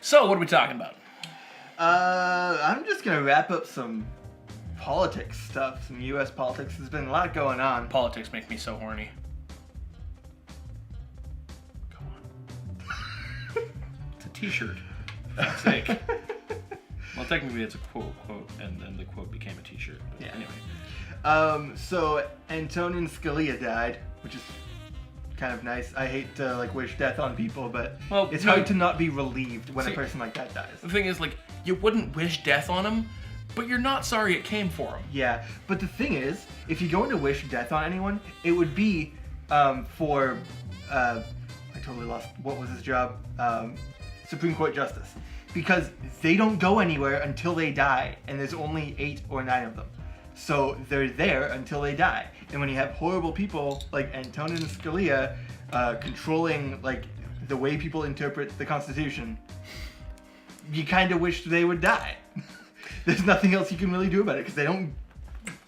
So, what are we talking about? I'm just gonna wrap up some politics stuff, some U.S. politics. There's been a lot going on. Politics make me so horny. Come on. It's a t-shirt. For fuck's sake. Well, technically it's a quote, and then the quote became a t-shirt. But Yeah. Anyway. So Antonin Scalia died, which is kind of nice. I hate to wish death on people, but it's hard to not be relieved when a person like that dies. The thing is, you wouldn't wish death on him, but you're not sorry it came for him. Yeah, but the thing is, if you're going to wish death on anyone, it would be for I totally lost what was his job, Supreme Court Justice, because they don't go anywhere until they die, and there's only 8 or 9 of them. So they're there until they die. And when you have horrible people like Antonin Scalia controlling the way people interpret the Constitution, you kind of wish they would die. There's nothing else you can really do about it because they don't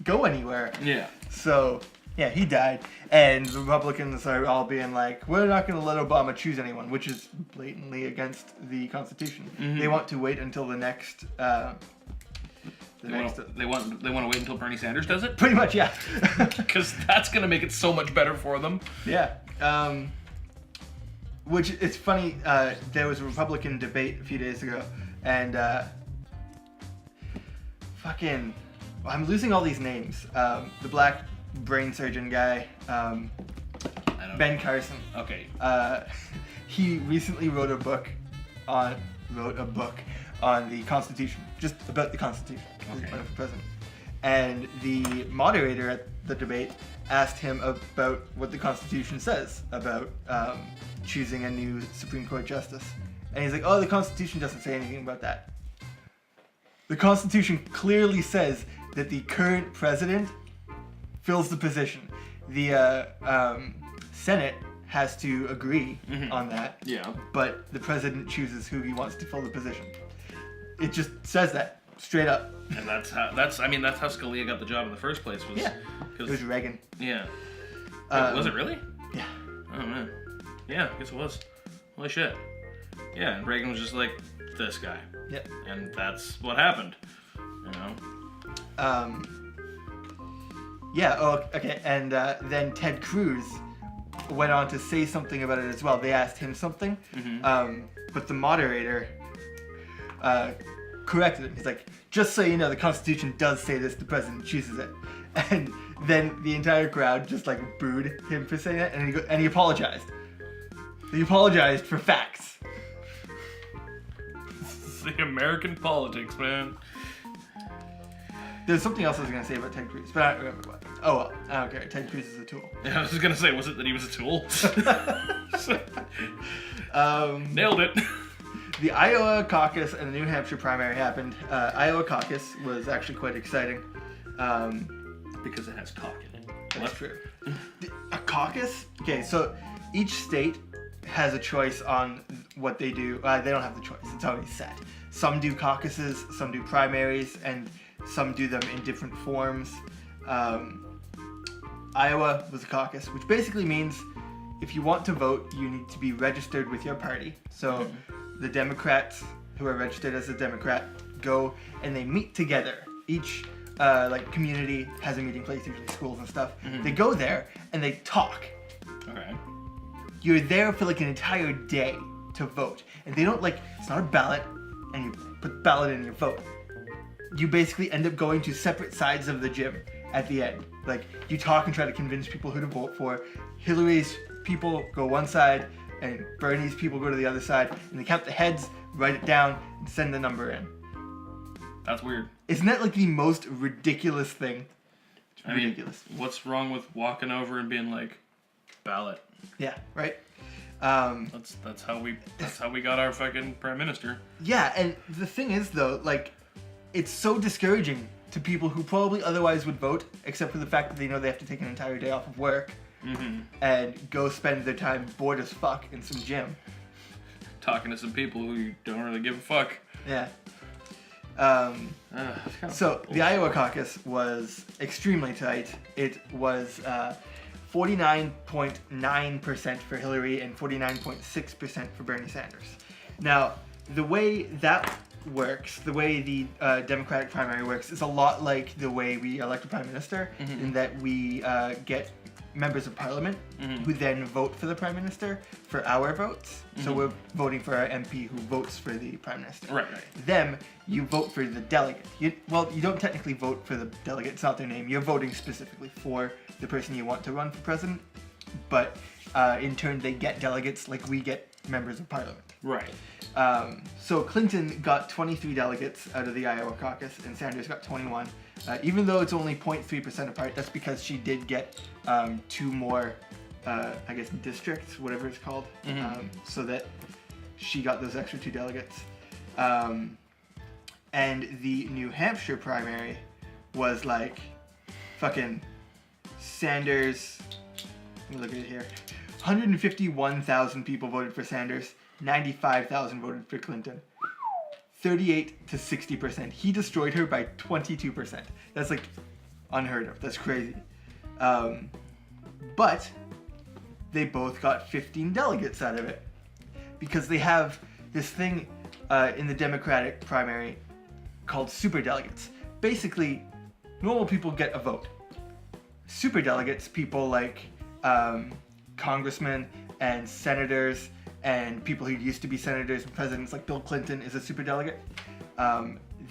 go anywhere. Yeah. So, yeah, he died. And the Republicans are all being like, we're not going to let Obama choose anyone, which is blatantly against the Constitution. Mm-hmm. They want to wait until the next... They want to wait until Bernie Sanders does it? Pretty much, yeah. Because that's going to make it so much better for them. Yeah. Which, it's funny, there was a Republican debate a few days ago, and I'm losing all these names. The black brain surgeon guy, Ben Carson. Okay. He recently wrote a book on the Constitution, just about the Constitution, as Okay. running for president. And the moderator at the debate asked him about what the Constitution says about choosing a new Supreme Court justice. And he's like, oh, the Constitution doesn't say anything about that. The Constitution clearly says that the current president fills the position. The Senate has to agree on that. Yeah. But the president chooses who he wants to fill the position. It just says that straight up. And that's how Scalia got the job in the first place. It was Reagan. Yeah. Was it really? Yeah. Oh man. Yeah, I guess it was. Holy shit. Yeah, and Reagan was just like, this guy. Yep. And that's what happened. You know? Yeah, oh, okay. And then Ted Cruz went on to say something about it as well. They asked him something, but the moderator corrected him. He's like, just so you know, the Constitution does say this, the president chooses it. And then the entire crowd just booed him for saying that, and he apologized. He apologized for facts. It's the American politics, man. There's something else I was going to say about Ted Cruz, but I don't remember what. Oh well, I don't care. Ted Cruz is a tool. Yeah, I was going to say, was it that he was a tool? Nailed it. The Iowa caucus and the New Hampshire primary happened. Iowa caucus was actually quite exciting. Because it has cock in it. That's true. A caucus? Okay, so each state has a choice on what they do. They don't have the choice. It's already set. Some do caucuses, some do primaries, and some do them in different forms. Iowa was a caucus, which basically means if you want to vote, you need to be registered with your party. So the Democrats who are registered as a Democrat go and they meet together. Each community has a meeting place, usually schools and stuff. They go there and they talk. Okay. You're there for an entire day to vote. And they don't it's not a ballot and you put the ballot in your vote. You basically end up going to separate sides of the gym at the end. You talk and try to convince people who to vote for. Hillary's people go one side and Bernie's people go to the other side, and they count the heads, write it down, and send the number in. That's weird. Isn't that the most ridiculous thing? It's ridiculous. What's wrong with walking over and being like, ballot? Yeah, right? That's how we got our fucking prime minister. Yeah, and the thing is though, it's so discouraging to people who probably otherwise would vote, except for the fact that they know they have to take an entire day off of work and go spend their time bored as fuck in some gym. Talking to some people who don't really give a fuck. Yeah. So the Iowa caucus was extremely tight. It was 49.9% for Hillary and 49.6% for Bernie Sanders. Now, the way that works, the way the Democratic primary works, is a lot like the way we elect a prime minister, in that we get members of parliament who then vote for the prime minister for our votes. So we're voting for our MP who votes for the prime minister. Right. Them, you vote for the delegate. You don't technically vote for the delegate. It's not their name. You're voting specifically for the person you want to run for president. But in turn, they get delegates like we get members of parliament. Right. So Clinton got 23 delegates out of the Iowa caucus, and Sanders got 21. Even though it's only 0.3% apart, that's because she did get 2 more, I guess, districts, whatever it's called, so that she got those extra 2 delegates. And the New Hampshire primary was like fucking Sanders. Let me look at it here. 151,000 people voted for Sanders. 95,000 voted for Clinton. 38 to 60%. He destroyed her by 22%. That's like unheard of. That's crazy. But they both got 15 delegates out of it because they have this thing in the Democratic primary called superdelegates. Basically, normal people get a vote. Superdelegates, people like congressmen and senators and people who used to be senators and presidents, like Bill Clinton is a superdelegate.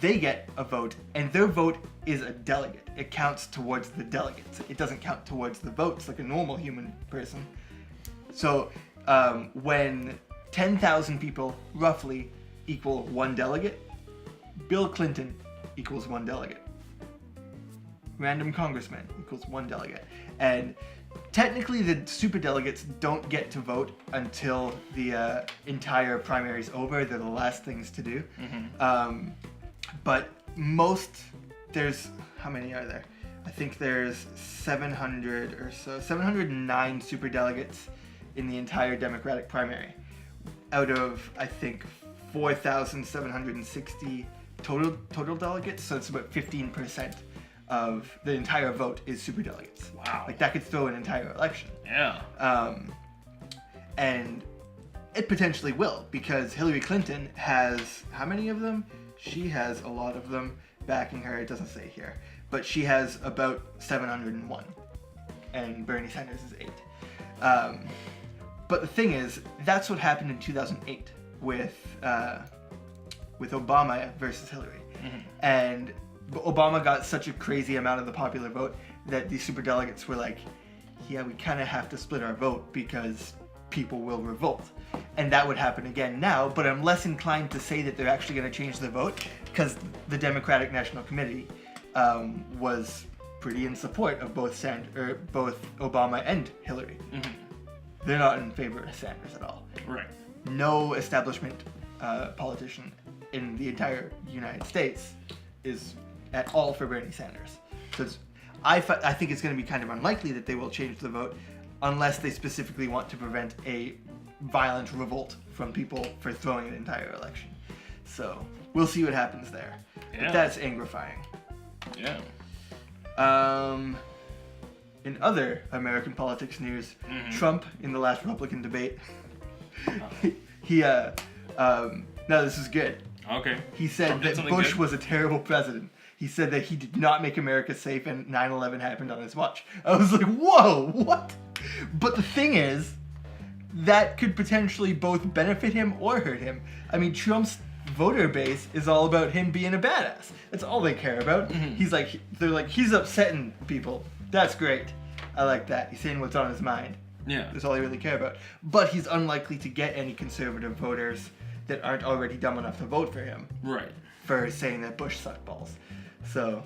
They get a vote, and their vote is a delegate. It counts towards the delegates. It doesn't count towards the votes like a normal human person. So when 10,000 people roughly equal 1 delegate, Bill Clinton equals 1 delegate. Random congressman equals 1 delegate. And technically the superdelegates don't get to vote until the entire primary is over. They're the last things to do. But there's, how many are there? I think there's 700 or so, 709 superdelegates in the entire Democratic primary out of, I think, 4,760 total delegates. So it's about 15% of the entire vote is superdelegates. Wow. Like that could throw an entire election. Yeah. And it potentially will, because Hillary Clinton has, how many of them? She has a lot of them backing her. It doesn't say here, but she has about 701, and Bernie Sanders is 8. But the thing is, that's what happened in 2008 with Obama versus Hillary, and Obama got such a crazy amount of the popular vote that the superdelegates were like, yeah, we kind of have to split our vote because people will revolt. And that would happen again now, but I'm less inclined to say that they're actually going to change the vote because the Democratic National Committee was pretty in support of both Obama and Hillary. They're not in favor of Sanders at all. Right. No establishment politician in the entire United States is at all for Bernie Sanders. So I think it's going to be kind of unlikely that they will change the vote unless they specifically want to prevent a violent revolt from people for throwing an entire election. So we'll see what happens there. Yeah. But that's angrifying. Yeah. In other American politics news, Trump in the last Republican debate, no, this is good. Okay. He said that Bush was a terrible president. He said that he did not make America safe and 9/11 happened on his watch. I was like, whoa, what? But the thing is, that could potentially both benefit him or hurt him. I mean, Trump's voter base is all about him being a badass. That's all they care about. They're like, he's upsetting people. That's great. I like that. He's saying what's on his mind. Yeah. That's all they really care about. But he's unlikely to get any conservative voters that aren't already dumb enough to vote for him. Right. For saying that Bush sucked balls. So,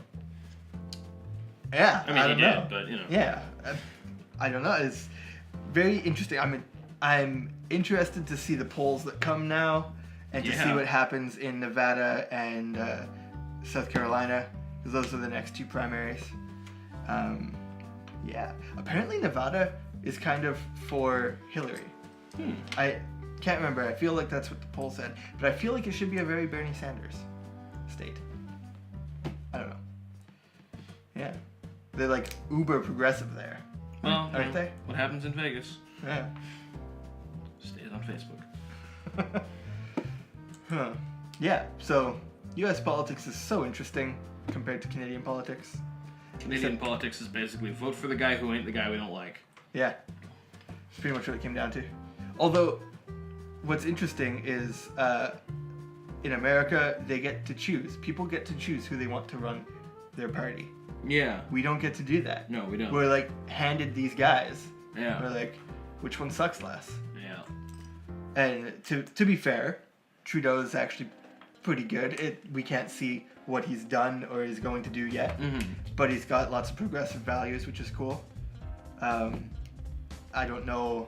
yeah. I mean, I don't he know. did, but, you know. Yeah. I don't know. It's very interesting. I'm interested to see the polls that come now and to see what happens in Nevada and South Carolina, because those are the next 2 primaries. Yeah. Apparently Nevada is kind of for Hillary. I can't remember. I feel like that's what the poll said. But I feel like it should be a very Bernie Sanders state. I don't know. Yeah. They're like uber progressive there. Well, aren't they? What happens in Vegas Yeah. stays on Facebook. Huh. Yeah. So, U.S. politics is so interesting compared to Canadian politics. Canadian politics is basically vote for the guy who ain't the guy we don't like. Yeah. It's pretty much what it came down to. Although, what's interesting is in America, they get to choose. People get to choose who they want to run their party. Yeah. We don't get to do that. No, we don't. We're like handed these guys. Yeah. We're like, which one sucks less? Yeah. And to be fair, Trudeau is actually pretty good. We can't see what he's done or is going to do yet, but he's got lots of progressive values, which is cool. I don't know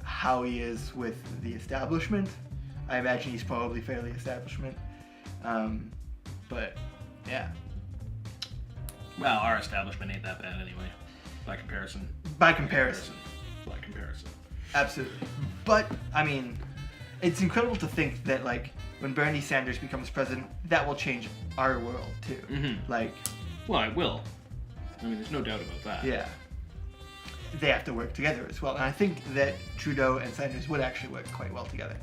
how he is with the establishment. I imagine he's probably fairly establishment. But yeah. Well, our establishment ain't that bad anyway, by comparison. By comparison. By comparison. Absolutely. But, I mean, it's incredible to think that, like, when Bernie Sanders becomes president, that will change our world, too. Like... Well, it will. I mean, there's no doubt about that. Yeah. They have to work together as well. And I think that Trudeau and Sanders would actually work quite well together.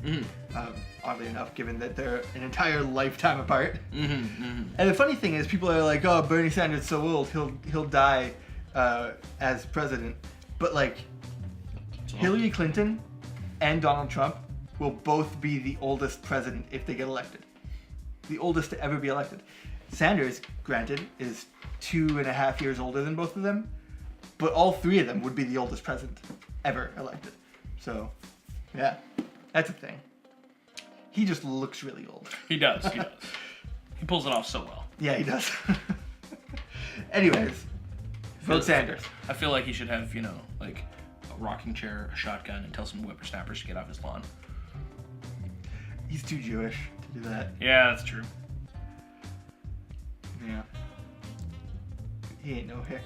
Oddly enough, given that they're an entire lifetime apart. And the funny thing is, people are like, oh, Bernie Sanders is so old, he'll die as president. But, like, Hillary Clinton and Donald Trump will both be the oldest president if they get elected. The oldest to ever be elected. Sanders, granted, is 2.5 years older than both of them, but all three of them would be the oldest president ever elected. So, yeah, that's a thing. He just looks really old. He does. He pulls it off so well. Yeah, he does. Anyways, vote Sanders. I feel like he should have, like a rocking chair, a shotgun, and tell some whippersnappers to get off his lawn. He's too Jewish to do that. Yeah, that's true. Yeah. He ain't no hick.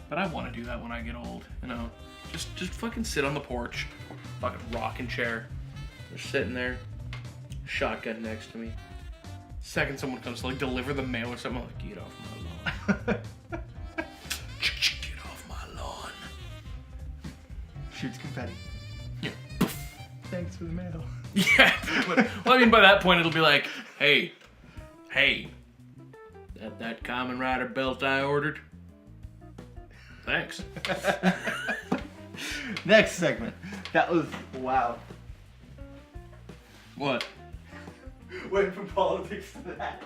But I want to do that when I get old, Just fucking sit on the porch, fucking rocking chair. Just sitting there, shotgun next to me. Second someone comes to like deliver the mail or something, I'm like, get off my lawn. Get off my lawn. Shoots confetti. Yeah. Thanks for the mail. Yeah, but, well, I mean, by that point, it'll be like, hey, that Kamen Rider belt I ordered? Thanks. Next segment. That was, wow. What? Went from politics to that.